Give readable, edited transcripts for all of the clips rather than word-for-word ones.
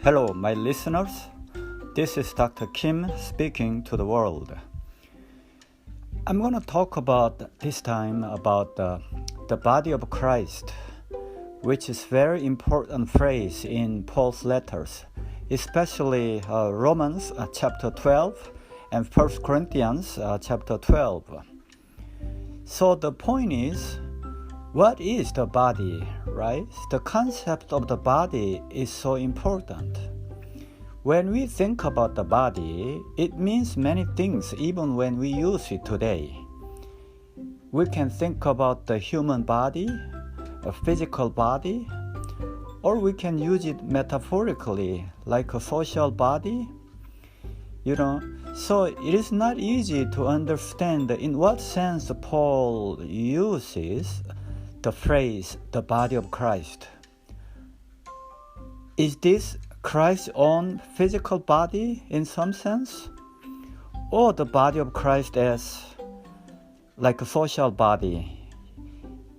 Hello, my listeners. This is Dr. Kim speaking to the world. I'm going to talk about this time about the body of Christ, which is very important phrase in Paul's letters, especially Romans chapter 12 and 1 Corinthians chapter 12. So the point is, what is the body, right? The concept of the body is so important. When we think about the body, it means many things even when we use it today. We can think about the human body, a physical body, or we can use it metaphorically, like a social body. So it is not easy to understand in what sense Paul uses the phrase, the body of Christ. Is this Christ's own physical body in some sense? Or the body of Christ as like a social body,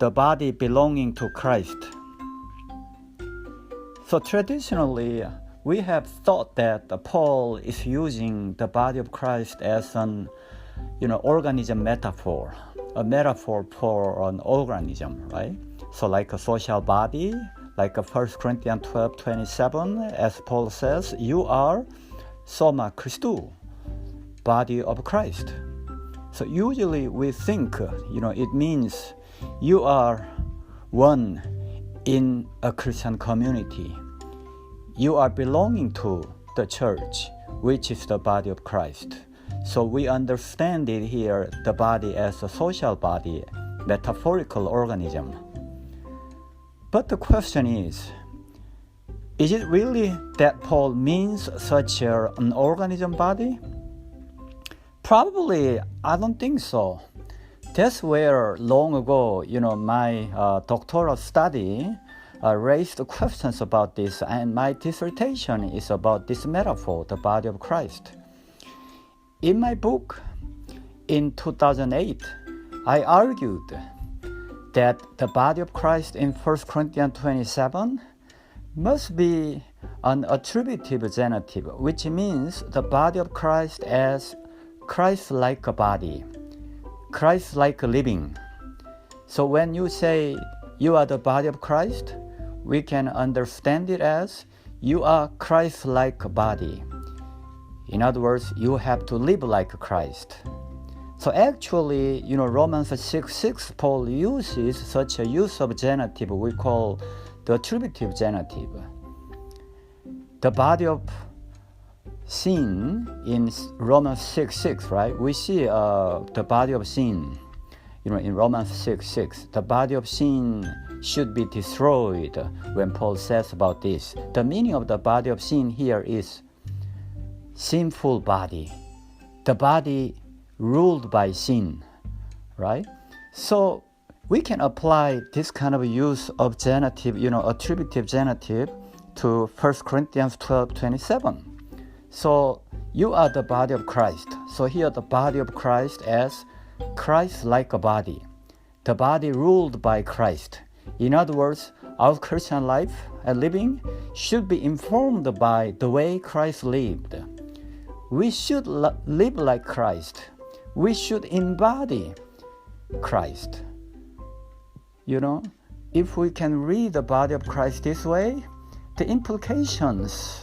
the body belonging to Christ? So traditionally, we have thought that Paul is using the body of Christ as an organism metaphor, a metaphor for an organism, right? So like a social body, like 1 Corinthians 12:27, as Paul says, you are soma, christou, body of Christ. So usually we think, it means you are one in a Christian community. You are belonging to the church, which is the body of Christ. So we understand it here, the body as a social body, metaphorical organism. But the question is it really that Paul means such an organism body? Probably, I don't think so. That's where long ago, my doctoral study raised questions about this, and my dissertation is about this metaphor, the body of Christ. In my book, in 2008, I argued that the body of Christ in 1 Corinthians 27 must be an attributive genitive, which means the body of Christ as Christ-like body, Christ-like living. So when you say you are the body of Christ, we can understand it as you are Christ-like body. In other words, you have to live like Christ. So actually, Romans 6:6, Paul uses such a use of genitive we call the attributive genitive. The body of sin in Romans 6:6, right? We see the body of sin, in Romans 6:6. The body of sin should be destroyed when Paul says about this. The meaning of the body of sin here is sinful body, the body ruled by sin, right? So we can apply this kind of use of genitive, attributive genitive to 1 Corinthians 12:27. So you are the body of Christ. So here the body of Christ as Christ-like body, the body ruled by Christ. In other words, our Christian life and living should be informed by the way Christ lived. We should live like Christ. We should embody Christ. If we can read the body of Christ this way, the implications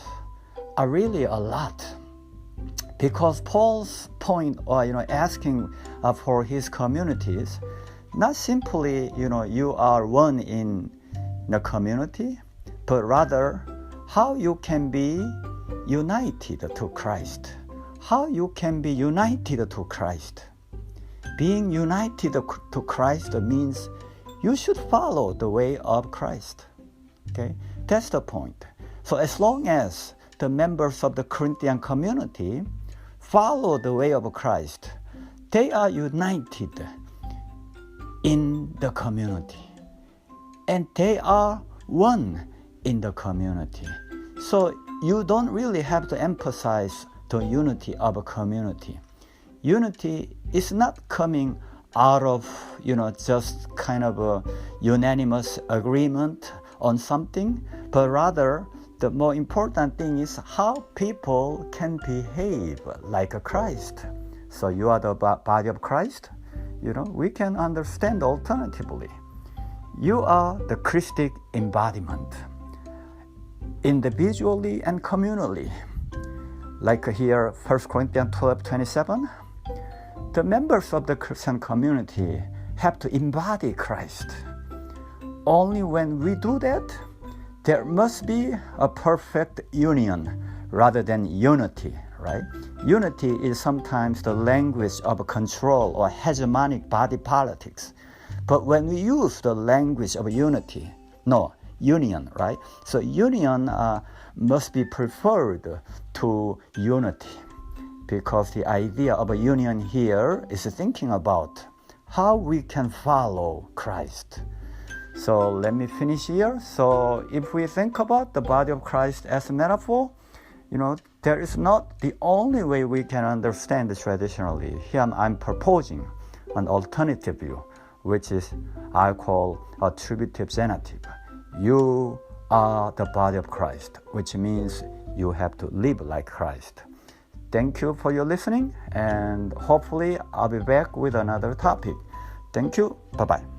are really a lot. Because Paul's point, asking for his communities, not simply, you are one in the community, but rather how you can be united to Christ. How you can be united to Christ. Being united to Christ means you should follow the way of Christ. Okay, that's the point. So as long as the members of the Corinthian community follow the way of Christ, they are united in the community. And they are one in the community. So you don't really have to emphasize the unity of a community. Unity is not coming out of, just kind of a unanimous agreement on something, but rather the more important thing is how people can behave like a Christ. So you are the body of Christ. We can understand alternatively. You are the Christic embodiment, individually and communally. Like here, 1 Corinthians 12:27, the members of the Christian community have to embody Christ. Only when we do that, there must be a perfect union rather than unity, right? Unity is sometimes the language of control or hegemonic body politics. But when we use the language of unity, union, right? So union must be preferred to unity, because the idea of a union here is thinking about how we can follow Christ. So let me finish here. So if we think about the body of Christ as a metaphor, there is not the only way we can understand it traditionally. Here I'm proposing an alternative view, which is I call attributive genitive. You are the body of Christ, which means you have to live like Christ. Thank you for your listening, and hopefully I'll be back with another topic. Thank you. Bye-bye.